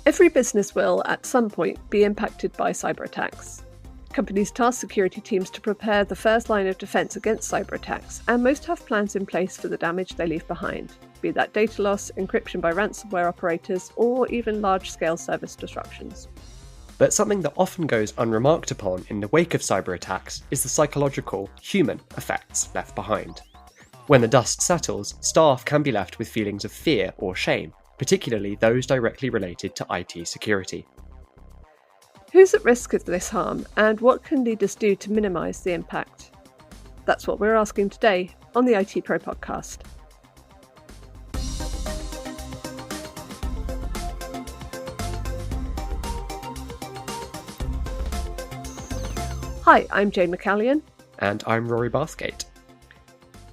Every business will, at some point, be impacted by cyber attacks. Companies task security teams to prepare the first line of defence against cyber attacks, and most have plans in place for the damage they leave behind, be that data loss, encryption by ransomware operators, or even large-scale service disruptions. But something that often goes unremarked upon in the wake of cyber attacks is the psychological, human effects left behind. When the dust settles, staff can be left with feelings of fear or shame, particularly those directly related to IT security. Who's at risk of this harm, and what can leaders do to minimise the impact? That's what we're asking today on the IT Pro podcast. Hi, I'm Jane McCallion. And I'm Rory Bathgate.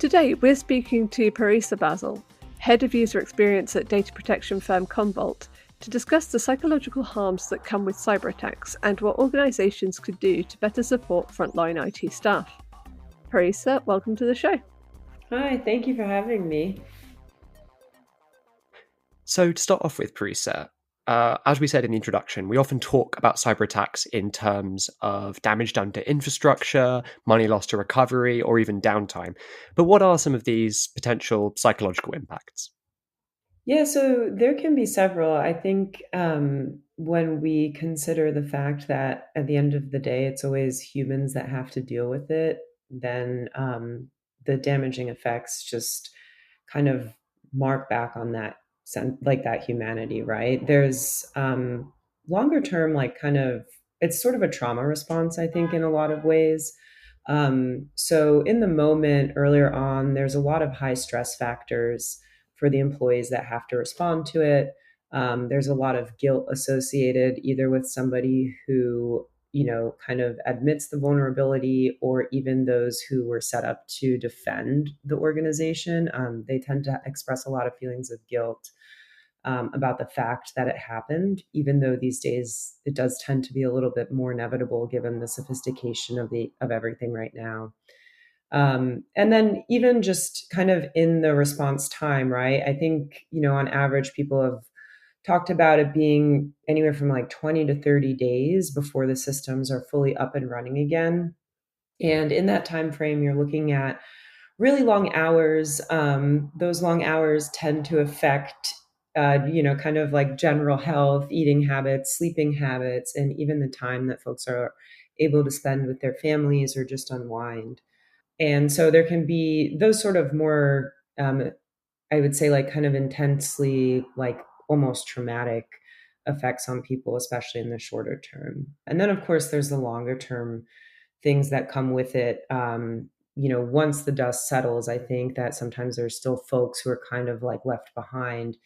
Today we're speaking to Parisa Bazl, Head of User Experience at data protection firm Commvault, to discuss the psychological harms that come with cyber attacks and what organisations could do to better support frontline IT staff. Parisa, welcome to the show. Hi, thank you for having me. So to start off with, Parisa, as we said in the introduction, we often talk about cyber attacks in terms of damage done to infrastructure, money lost to recovery, or even downtime. But what are some of these potential psychological impacts? Yeah, so there can be several. I think when we consider the fact that at the end of the day, it's always humans that have to deal with it, then the damaging effects just kind of mark back on that like that humanity, right? There's longer term, like kind of, it's sort of a trauma response, I think, in a lot of ways. So in the moment earlier on, there's a lot of high stress factors for the employees that have to respond to it. There's a lot of guilt associated either with somebody who, kind of admits the vulnerability, or even those who were set up to defend the organization. They tend to express a lot of feelings of guilt about the fact that it happened, even though these days it does tend to be a little bit more inevitable given the sophistication of everything right now. And then even just kind of in the response time, right? I think, on average, people have talked about it being anywhere from like 20 to 30 days before the systems are fully up and running again. And in that time frame, you're looking at really long hours. Those long hours tend to affect, kind of like general health, eating habits, sleeping habits, and even the time that folks are able to spend with their families or just unwind. And so there can be those sort of more, I would say, like kind of intensely, like almost traumatic effects on people, especially in the shorter term. And then, of course, there's the longer term things that come with it. Once the dust settles, I think that sometimes there's still folks who are kind of like left behind.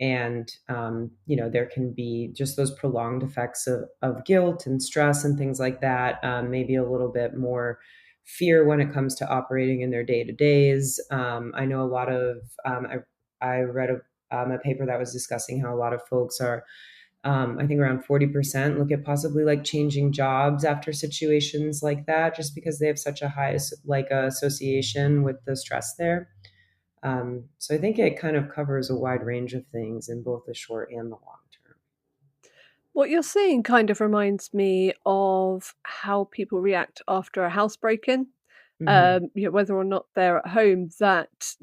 And, there can be just those prolonged effects of guilt and stress and things like that, maybe a little bit more fear when it comes to operating in their day-to-days. I know a lot of, I read a paper that was discussing how a lot of folks are, I think around 40% look at possibly like changing jobs after situations like that, just because they have such a high association with the stress there. So I think it kind of covers a wide range of things in both the short and the long term. What you're saying kind of reminds me of how people react after a house break-in. Mm-hmm. Whether or not they're at home, that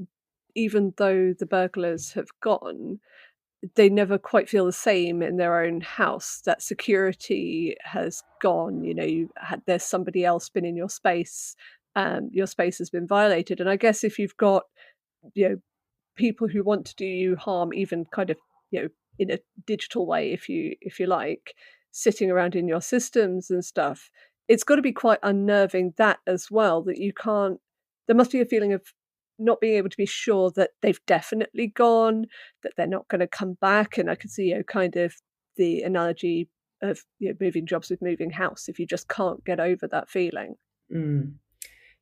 even though the burglars have gone, they never quite feel the same in their own house. That security has gone. There's somebody else been in your space. Your space has been violated. And I guess if you've got, people who want to do you harm, even kind of, in a digital way, if you like, sitting around in your systems and stuff, it's got to be quite unnerving that as well, that you can't, there must be a feeling of not being able to be sure that they've definitely gone, that they're not going to come back. And I could see, kind of the analogy of, moving jobs with moving house, if you just can't get over that feeling. Mm.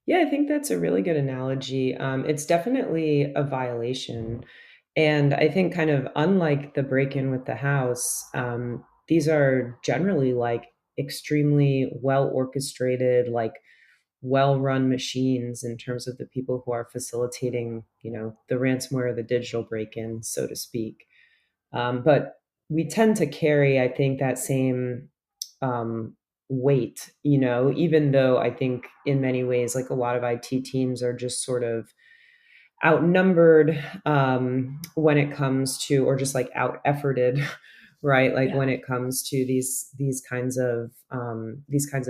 Yeah, I think that's a really good analogy. It's definitely a violation. And I think kind of unlike the break-in with the house, these are generally like extremely well orchestrated, like well-run machines in terms of the people who are facilitating, the ransomware, the digital break-in, so to speak. But we tend to carry, I think, that same um, weight, even though I think in many ways, like a lot of IT teams are just sort of outnumbered when it comes to, or just like out efforted, right? Like Yeah. when it comes to these kinds of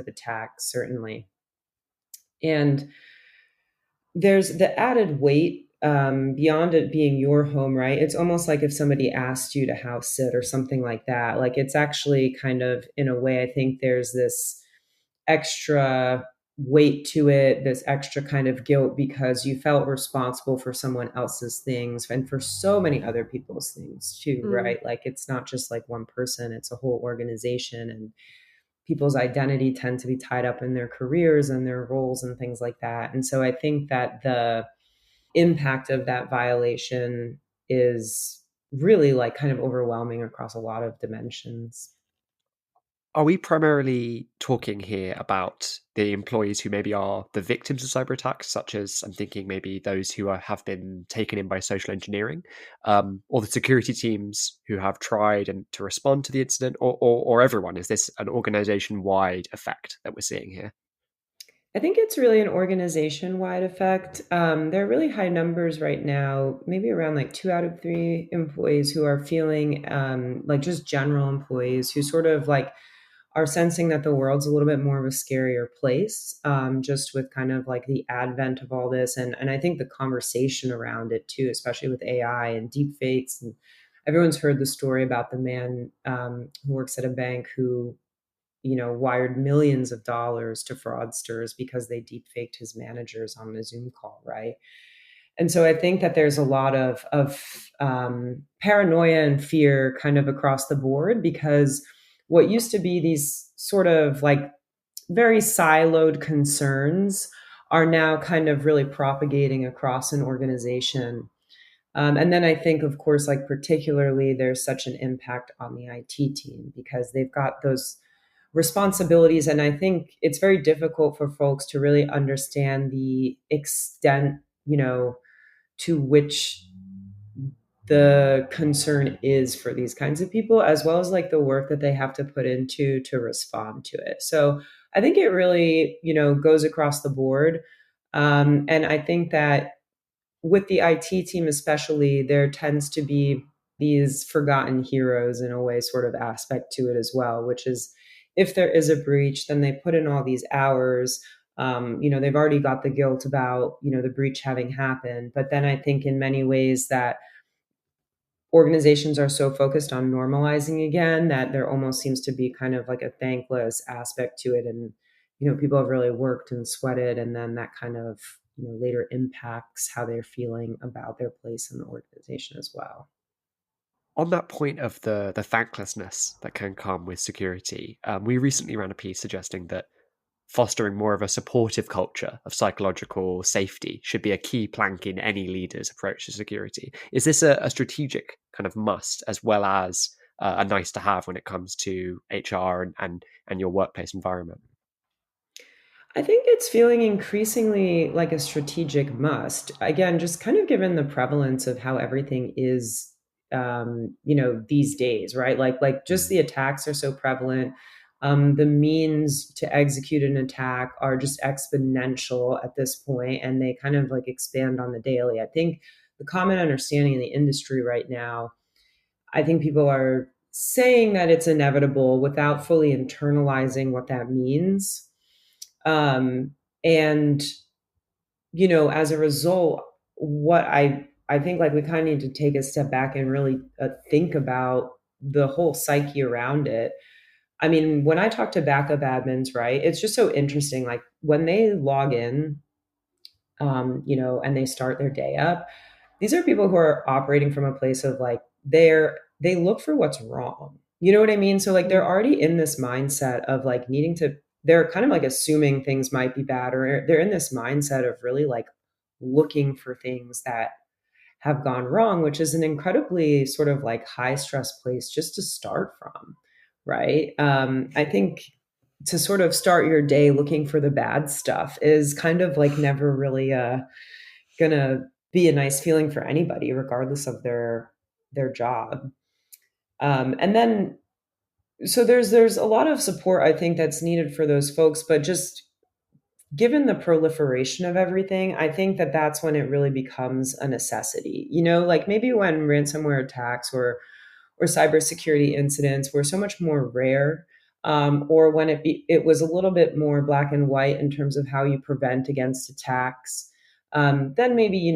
attacks, certainly. And there's the added weight beyond it being your home, right? It's almost like if somebody asked you to house sit or something like that. Like it's actually kind of, in a way, I think there's this extra weight to it, this extra kind of guilt because you felt responsible for someone else's things and for so many other people's things too, Mm. right? Like it's not just like one person, it's a whole organization, and people's identity tend to be tied up in their careers and their roles and things like that. And so I think that the impact of that violation is really like kind of overwhelming across a lot of dimensions. Are we primarily talking here about the employees who maybe are the victims of cyber attacks, such as I'm thinking maybe those who have been taken in by social engineering, or the security teams who have tried and to respond to the incident, or everyone? Is this an organization-wide effect that we're seeing here? I think it's really an organization wide effect. There are really high numbers right now, maybe around like 2 out of 3 employees who are feeling like just general employees who sort of like are sensing that the world's a little bit more of a scarier place, just with kind of like the advent of all this. And I think the conversation around it too, especially with AI and deep fakes. And everyone's heard the story about the man who works at a bank who wired millions of dollars to fraudsters because they deep faked his managers on a Zoom call, right? And so I think that there's a lot of paranoia and fear kind of across the board because what used to be these sort of like very siloed concerns are now kind of really propagating across an organization. And then I think, of course, like particularly there's such an impact on the IT team because they've got those responsibilities. And I think it's very difficult for folks to really understand the extent, to which the concern is for these kinds of people, as well as like the work that they have to put into to respond to it. So I think it really, goes across the board. And I think that with the IT team, especially, there tends to be these forgotten heroes in a way, sort of aspect to it as well, which is if there is a breach, then they put in all these hours. They've already got the guilt about, the breach having happened. But then I think in many ways that organizations are so focused on normalizing again that there almost seems to be kind of like a thankless aspect to it. And, people have really worked and sweated, and then that kind of, later impacts how they're feeling about their place in the organization as well. On that point of the thanklessness that can come with security, we recently ran a piece suggesting that fostering more of a supportive culture of psychological safety should be a key plank in any leader's approach to security. Is this a strategic kind of must as well as a nice to have when it comes to HR and your workplace environment? I think it's feeling increasingly like a strategic must. Again, just kind of given the prevalence of how everything is, these days, right? Like just the attacks are so prevalent. The means to execute an attack are just exponential at this point, and they kind of like expand on the daily. I think the common understanding in the industry right now, I think people are saying that it's inevitable without fully internalizing what that means. And as a result, what I think like we kind of need to take a step back and really think about the whole psyche around it. I mean, when I talk to backup admins, right, it's just so interesting. Like when they log in, and they start their day up, these are people who are operating from a place of like they look for what's wrong. You know what I mean? So like they're Mm. already in this mindset of like needing to, they're kind of like assuming things might be bad, or they're in this mindset of really like looking for things that have gone wrong, which is an incredibly sort of like high stress place just to start from, right? I think to sort of start your day looking for the bad stuff is kind of like never really gonna be a nice feeling for anybody, regardless of their job. And then, so there's a lot of support I think that's needed for those folks, but just given the proliferation of everything, I think that that's when it really becomes a necessity. Like maybe when ransomware attacks or cybersecurity incidents were so much more rare, or when it was a little bit more black and white in terms of how you prevent against attacks, then maybe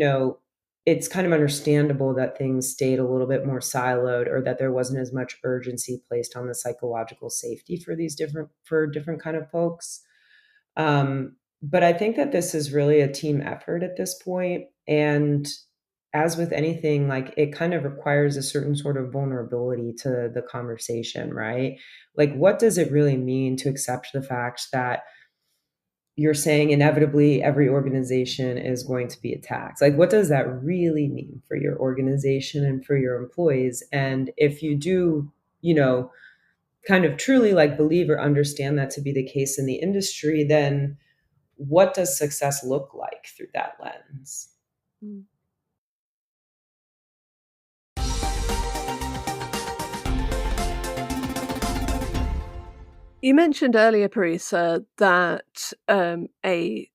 it's kind of understandable that things stayed a little bit more siloed, or that there wasn't as much urgency placed on the psychological safety for different kind of folks. But I think that this is really a team effort at this point. And as with anything, like it kind of requires a certain sort of vulnerability to the conversation, right? Like, what does it really mean to accept the fact that you're saying inevitably every organization is going to be attacked? Like, what does that really mean for your organization and for your employees? And if you do, kind of truly like believe or understand that to be the case in the industry, then what does success look like through that lens? Mm. You mentioned earlier, Parisa, that a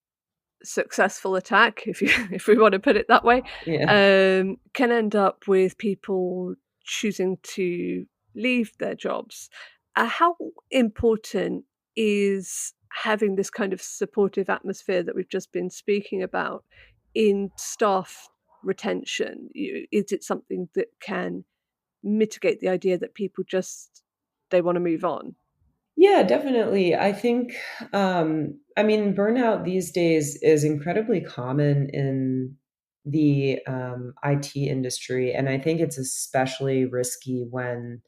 successful attack, if you if we want to put it that way, Yeah. can end up with people choosing to leave their jobs. How important is having this kind of supportive atmosphere that we've just been speaking about in staff retention? Is it something that can mitigate the idea that people just they want to move on? Yeah, definitely. I think, I mean, burnout these days is incredibly common in the IT industry. And I think it's especially risky when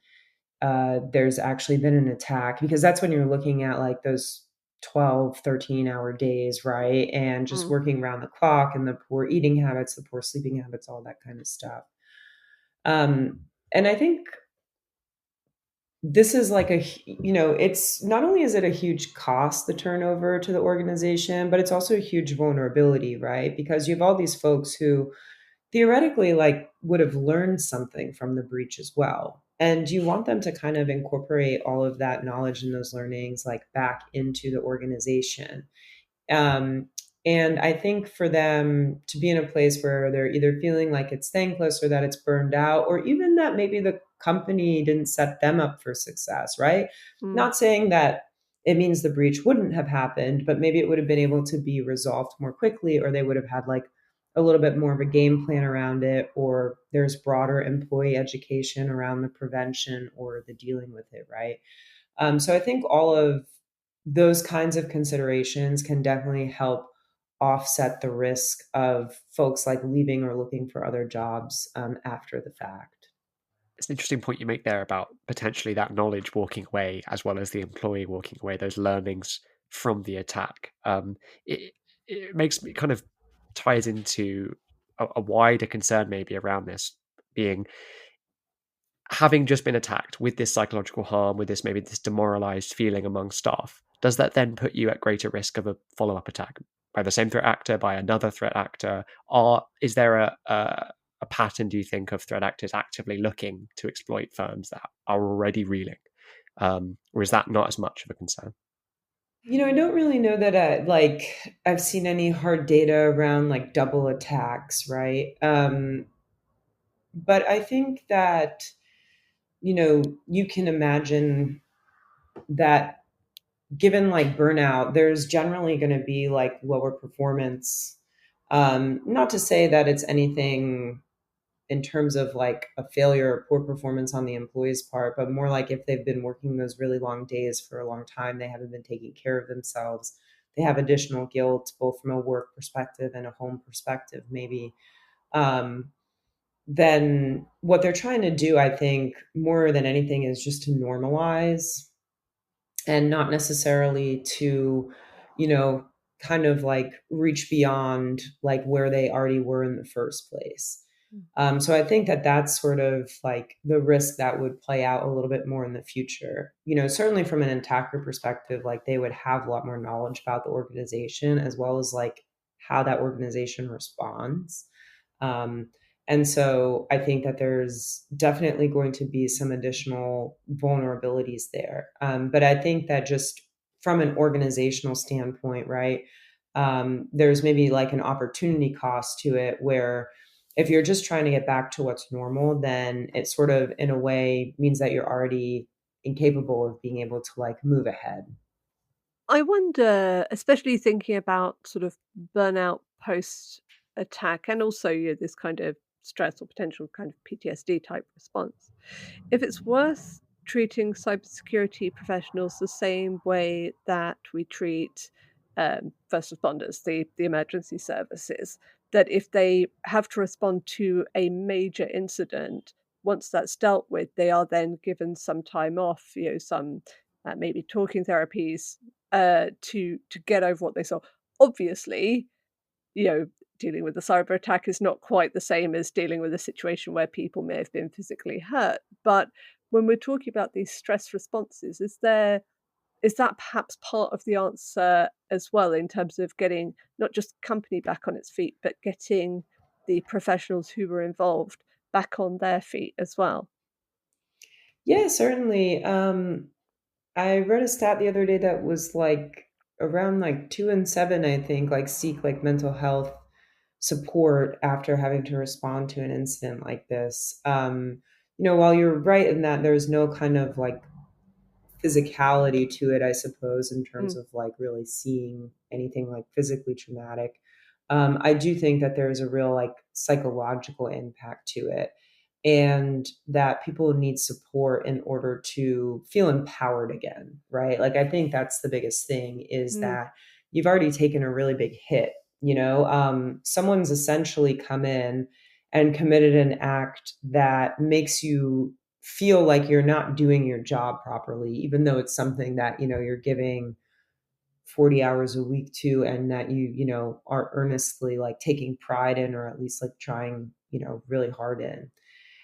there's actually been an attack, because that's when you're looking at like those 12, 13-hour days, right? And just Mm, working around the clock, and the poor eating habits, the poor sleeping habits, all that kind of stuff. And I think this is like it's not only is it a huge cost, the turnover to the organization, but it's also a huge vulnerability, right? Because you have all these folks who theoretically like would have learned something from the breach as well. And you want them to kind of incorporate all of that knowledge and those learnings like back into the organization. Um, and I think for them to be in a place where they're either feeling like it's thankless, or that it's burned out, or even that maybe the company didn't set them up for success, right? mm, Not saying that it means the breach wouldn't have happened, but maybe it would have been able to be resolved more quickly, or they would have had like a little bit more of a game plan around it, or there's broader employee education around the prevention or the dealing with it, right? So I think all of those kinds of considerations can definitely help offset the risk of folks like leaving or looking for other jobs after the fact. It's an interesting point you make there about potentially that knowledge walking away as well as the employee walking away, those learnings from the attack. It, it makes me kind of ties into a wider concern maybe around this being having just been attacked with this psychological harm, with this maybe this demoralized feeling among staff. Does that then put you at greater risk of a follow-up attack by the same threat actor, by another threat actor? Or is there a pattern, do you think, of threat actors actively looking to exploit firms that are already reeling? Or is that not as much of a concern? I don't really know that I've seen any hard data around like double attacks, right? But I think that you can imagine that given like burnout, there's generally going to be like lower performance. Not to say that it's anything in terms of like a failure or poor performance on the employee's part, but more like if they've been working those really long days for a long time, they haven't been taking care of themselves. They have additional guilt, both from a work perspective and a home perspective, maybe. Um, then what they're trying to do, I think, more than anything, is just to normalize, and not necessarily to, you know, kind of like reach beyond like where they already were in the first place. mm, So I think that that's sort of like the risk that would play out a little bit more in the future. Certainly from an attacker perspective, like they would have a lot more knowledge about the organization, as well as like how that organization responds. Um, And so I think that there's definitely going to be some additional vulnerabilities there. But I think that just from an organizational standpoint, right, there's maybe like an opportunity cost to it where if you're just trying to get back to what's normal, then it sort of, in a way, means that you're already incapable of being able to like move ahead. I wonder, especially thinking about sort of burnout post attack and also this kind of stress or potential kind of PTSD type response, if it's worth treating cybersecurity professionals the same way that we treat first responders, the emergency services, that if they have to respond to a major incident, once that's dealt with, they are then given some time off, some maybe talking therapies to get over what they saw. Obviously, you know, dealing with a cyber attack is not quite the same as dealing with a situation where people may have been physically hurt. But when we're talking about these stress responses, is that perhaps part of the answer as well in terms of getting not just company back on its feet, but getting the professionals who were involved back on their feet as well? Yeah, certainly. I read a stat the other day that was like around like 2 in 7, I think, like seek like mental health support after having to respond to an incident like this. While you're right in that there's no kind of like physicality to it, I suppose, in terms Mm, of like really seeing anything like physically traumatic. I do think that there's a real like psychological impact to it, and that people need support in order to feel empowered again, right? Like, I think that's the biggest thing is mm, that you've already taken a really big hit. Someone's essentially come in and committed an act that makes you feel like you're not doing your job properly, even though it's something that, you're giving 40 hours a week to, and that are earnestly like taking pride in, or at least like trying, really hard in.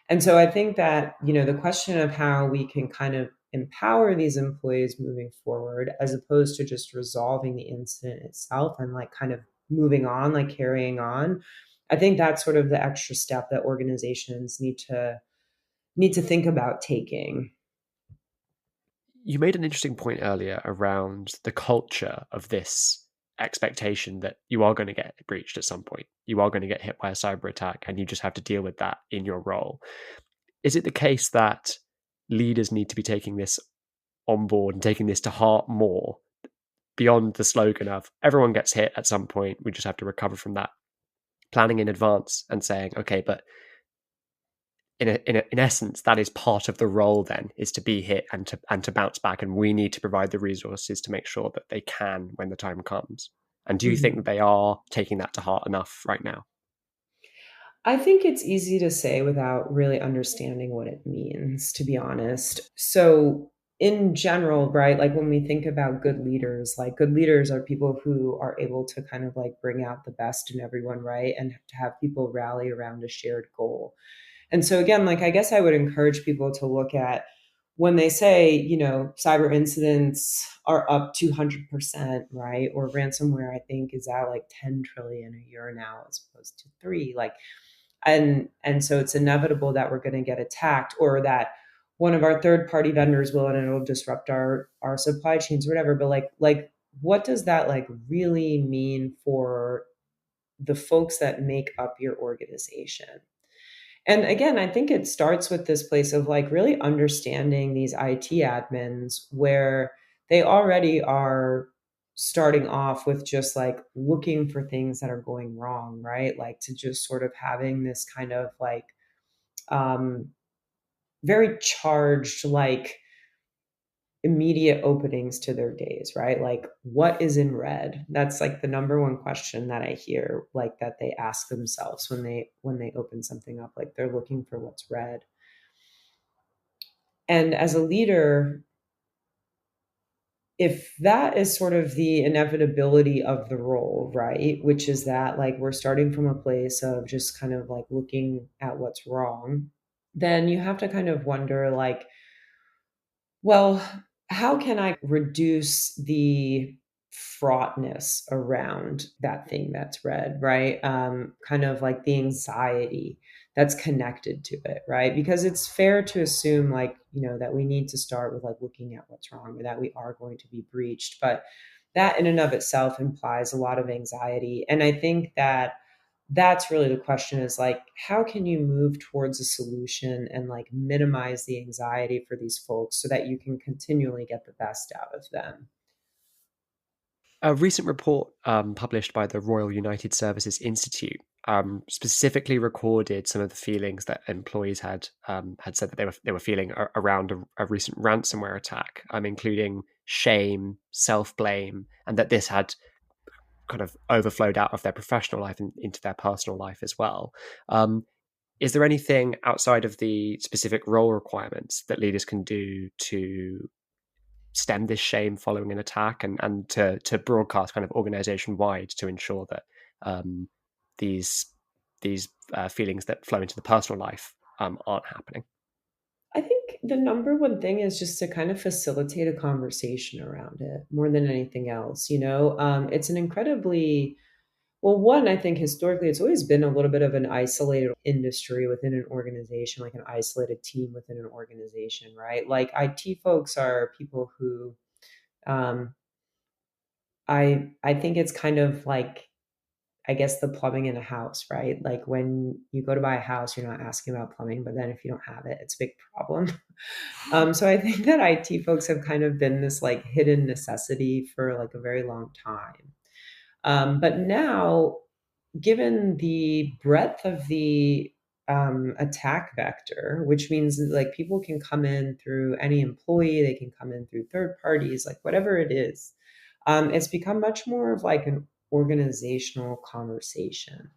And so I think that, the question of how we can kind of empower these employees moving forward, as opposed to just resolving the incident itself and like kind of moving on, like carrying on, I think that's sort of the extra step that organizations need to think about taking. You made an interesting point earlier around the culture of this expectation that you are going to get breached at some point. You are going to get hit by a cyber attack and you just have to deal with that in your role. Is it the case that leaders need to be taking this on board and taking this to heart more beyond the slogan of everyone gets hit at some point, we just have to recover from that? Planning in advance and saying, okay, but in essence, that is part of the role. Then is to be hit and to bounce back, and we need to provide the resources to make sure that they can when the time comes. And do you think that Mhm. they are taking that to heart enough right now? I think it's easy to say without really understanding what it means, to be honest. So, in general, right, like when we think about good leaders, like good leaders are people who are able to kind of like bring out the best in everyone, right? And to have people rally around a shared goal. And so, again, like I guess I would encourage people to look at when they say, cyber incidents are up 200%, right? Or ransomware, I think, is at like 10 trillion a year now as opposed to three. Like, and so it's inevitable that we're going to get attacked, or that one of our third party vendors will, and it'll disrupt our supply chains or whatever. But like what does that like really mean for the folks that make up your organization? And again, I think it starts with this place of like really understanding these IT admins, where they already are starting off with just like looking for things that are going wrong, right? Like to just sort of having this kind of like um, very charged, like immediate openings to their days, right? Like what is in red? That's like the number one question that I hear, like that they ask themselves when they open something up, like they're looking for what's red. And as a leader, if that is sort of the inevitability of the role, right? Which is that like we're starting from a place of just kind of like looking at what's wrong, then you have to kind of wonder like, well, how can I reduce the fraughtness around that thing that's red, right? Kind of like the anxiety that's connected to it, right? Because it's fair to assume, like, that we need to start with like looking at what's wrong, or that we are going to be breached. But that in and of itself implies a lot of anxiety. And I think that that's really the question, is like, how can you move towards a solution and like minimize the anxiety for these folks so that you can continually get the best out of them? A recent report published by the Royal United Services Institute specifically recorded some of the feelings that employees had said that they were feeling around a recent ransomware attack, including shame, self blame, and that this had kind of overflowed out of their professional life and into their personal life as well. Is there anything outside of the specific role requirements that leaders can do to stem this shame following an attack, and to broadcast kind of organization wide to ensure that um, these feelings that flow into the personal life aren't happening? I think the number one thing is just to kind of facilitate a conversation around it more than anything else. It's an incredibly, well, one, I think historically it's always been a little bit of an isolated industry within an organization, like an isolated team within an organization, right? Like IT folks are people who, um, I think it's kind of like, I guess, the plumbing in a house, right? Like when you go to buy a house, you're not asking about plumbing, but then if you don't have it, it's a big problem. So I think that IT folks have kind of been this like hidden necessity for like a very long time. But now, given the breadth of the attack vector, which means that, like, people can come in through any employee, they can come in through third parties, like whatever it is, it's become much more of like an organizational conversation.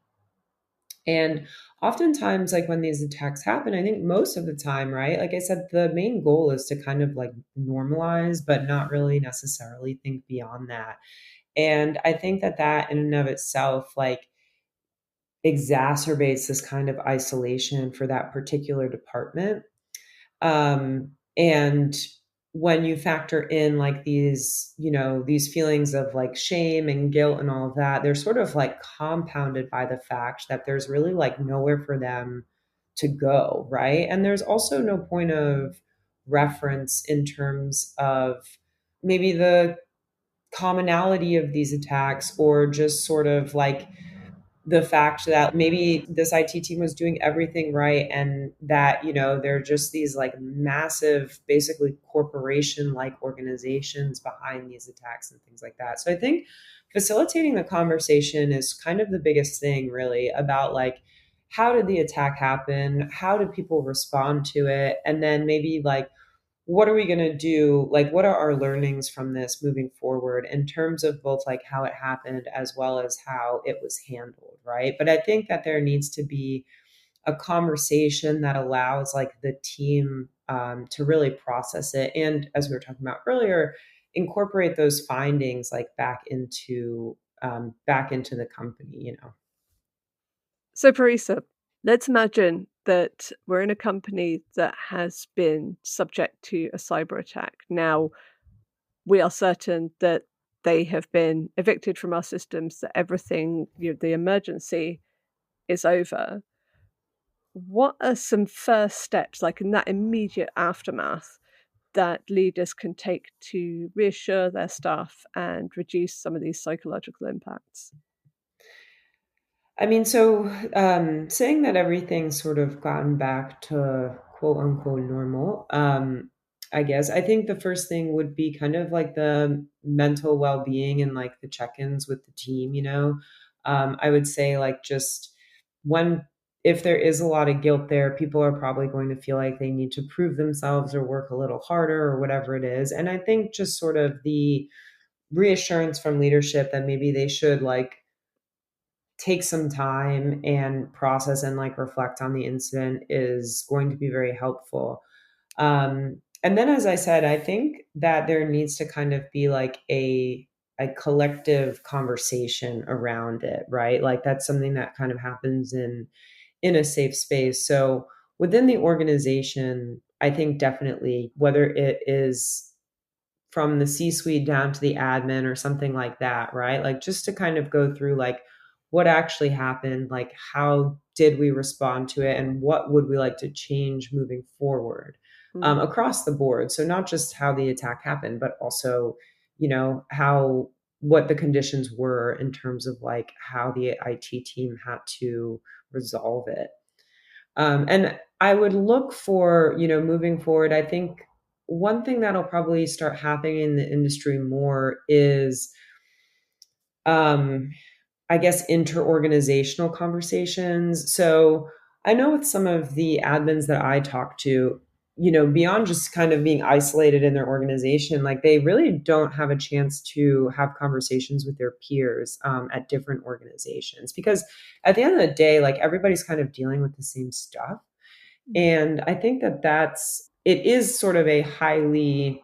And oftentimes, like when these attacks happen, I think most of the time, right? Like I said, the main goal is to kind of like normalize, but not really necessarily think beyond that. And I think that that in and of itself, like, exacerbates this kind of isolation for that particular department. And when you factor in like these feelings of like shame and guilt and all of that, they're sort of like compounded by the fact that there's really like nowhere for them to go, right? And there's also no point of reference in terms of maybe the commonality of these attacks, or just sort of like the fact that maybe this IT team was doing everything right, and that, they're just these like massive, basically corporation like organizations behind these attacks and things like that. So I think facilitating the conversation is kind of the biggest thing, really, about like, how did the attack happen? How did people respond to it? And then maybe like, what are we going to do? Like, what are our learnings from this moving forward in terms of both like how it happened as well as how it was handled, right? But I think that there needs to be a conversation that allows like the team to really process it, and, as we were talking about earlier, incorporate those findings like back into the company. So, Parisa, let's imagine that we're in a company that has been subject to a cyber attack. Now, we are certain that they have been evicted from our systems, that everything, the emergency is over. What are some first steps, like in that immediate aftermath, that leaders can take to reassure their staff and reduce some of these psychological impacts? I mean, so saying that everything's sort of gotten back to quote unquote normal, I guess I think the first thing would be kind of like the mental well being and like the check ins with the team. I would say, like, just when, if there is a lot of guilt there, people are probably going to feel like they need to prove themselves or work a little harder or whatever it is. And I think just sort of the reassurance from leadership that maybe they should like take some time and process and like reflect on the incident is going to be very helpful. And then, as I said, I think that there needs to kind of be like a collective conversation around it, right? Like that's something that kind of happens in a safe space. So within the organization, I think definitely, whether it is from the C-suite down to the admin or something like that, right? Like just to kind of go through like what actually happened, like how did we respond to it, and what would we like to change moving forward across the board? So not just how the attack happened, but also, what the conditions were in terms of like how the IT team had to resolve it. And I would look for, moving forward, I think one thing that'll probably start happening in the industry more is, I guess, interorganizational conversations. So I know with some of the admins that I talk to, beyond just kind of being isolated in their organization, like they really don't have a chance to have conversations with their peers at different organizations, because at the end of the day, like everybody's kind of dealing with the same stuff. And I think it is sort of a highly,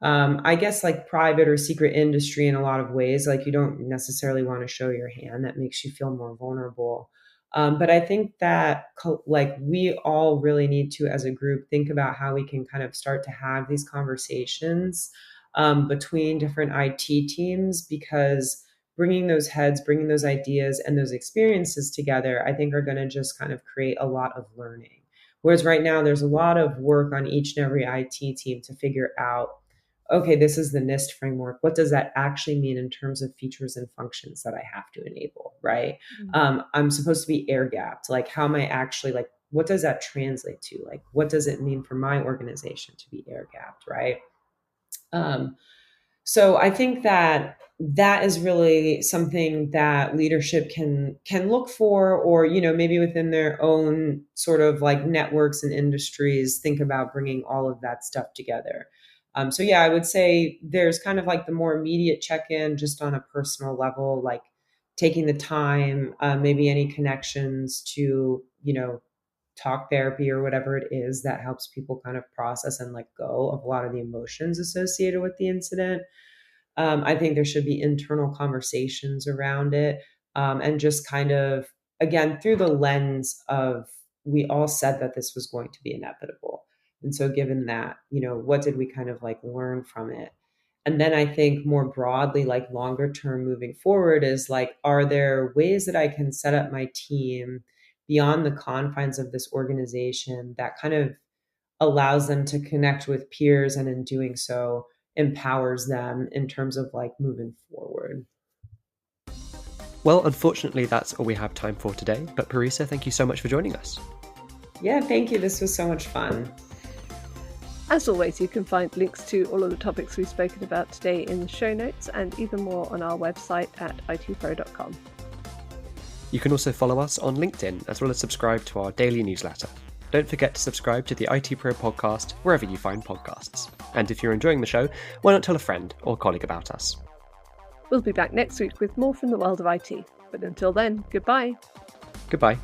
I guess, like private or secret industry in a lot of ways. Like you don't necessarily want to show your hand. That makes you feel more vulnerable. But I think that like we all really need to, as a group, think about how we can kind of start to have these conversations between different IT teams, because bringing those heads, bringing those ideas and those experiences together, I think are going to just kind of create a lot of learning. Whereas right now, there's a lot of work on each and every IT team to figure out, okay, this is the NIST framework. What does that actually mean in terms of features and functions that I have to enable, right? I'm supposed to be air gapped. Like, how am I actually, like, what does that translate to? Like, what does it mean for my organization to be air gapped, right? So I think that is really something that leadership can look for, or, maybe within their own sort of like networks and industries, think about bringing all of that stuff together. So yeah, I would say there's kind of like the more immediate check-in just on a personal level, like taking the time, maybe any connections to, talk therapy or whatever it is that helps people kind of process and let go of a lot of the emotions associated with the incident. I think there should be internal conversations around it, and just kind of, again, through the lens of, we all said that this was going to be inevitable. And so given that, what did we kind of like learn from it? And then I think more broadly, like longer term moving forward, is like, are there ways that I can set up my team beyond the confines of this organization that kind of allows them to connect with peers, and in doing so empowers them in terms of like moving forward? Well, unfortunately, that's all we have time for today. But Parisa, thank you so much for joining us. Yeah, thank you. This was so much fun. As always, you can find links to all of the topics we've spoken about today in the show notes, and even more on our website at itpro.com. You can also follow us on LinkedIn, as well as subscribe to our daily newsletter. Don't forget to subscribe to the IT Pro podcast wherever you find podcasts. And if you're enjoying the show, why not tell a friend or colleague about us? We'll be back next week with more from the world of IT. But until then, goodbye. Goodbye.